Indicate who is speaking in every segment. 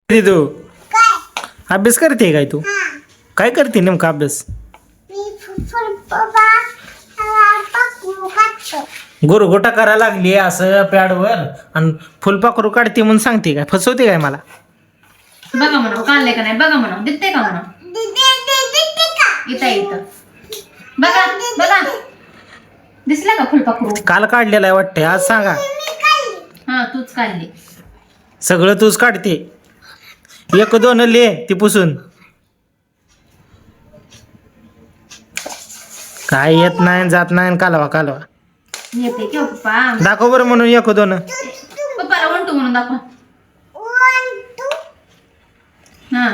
Speaker 1: तू अभ्यास करते काय तू? काय करते नेमका अभ्यास? गुरगोटा करायला लागली असं पॅडवर आणि फुलपाखरू काढते म्हणून सांगते काय? फसवते काय मला?
Speaker 2: बघा म्हणा काढले का नाही बघा म्हणा दिसते का म्हणा इथं बघा बघा दिसला का फुलपाखरू?
Speaker 1: काल काढलेला आहे वाटते, आज सांगा.
Speaker 2: हा तूच काढली.
Speaker 1: सगळं तूच काढते. एक दोन ले ती पुसून. काय येत नाही जात नाही कालवा कालवा
Speaker 2: येते की पप्पा
Speaker 1: दाखव बरं म्हणून एक दोन.
Speaker 2: पप्पाला 1 2 म्हणून दाखवा. 1 2 हा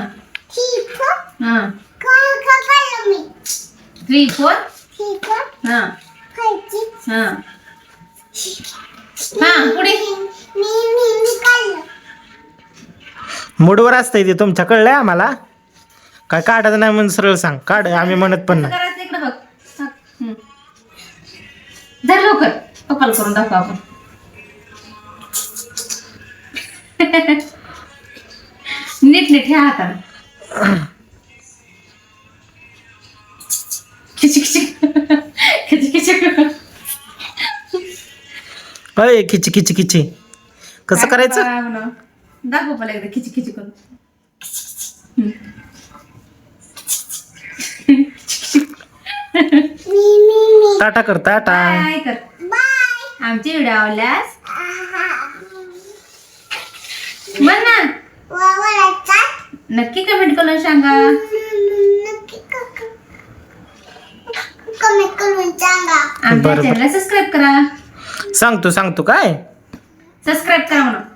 Speaker 2: 3 4 हा हा हा पुढे
Speaker 1: मूडवर असतंय ते तुमच्या, कळलंय आम्हाला. काय काढत नाही म्हणून सरळ सांग. काढ आम्ही म्हणत पण नाही.
Speaker 2: करायचं इकडे बघ. जा लवकर पप्पाला करून दाखवा आपण. नीट नीट ह्या हाताने
Speaker 1: अय खिची खिची खिची कसं करायचं?
Speaker 2: दाखव मला एकदा खिची खिची करून.
Speaker 1: टाटा कर टाटा.
Speaker 2: काय कर आमची व्हिडिओ आवडल्यास म्हण ना नक्की कमेंट करून सांगा. आमच्या
Speaker 1: बरोबर.
Speaker 2: चॅनलला सबस्क्राईब करा.
Speaker 1: सांगतो काय?
Speaker 2: सबस्क्राईब करा म्हणून.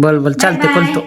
Speaker 1: बोल बोल चालते
Speaker 2: Bye bye.
Speaker 1: बोलतो.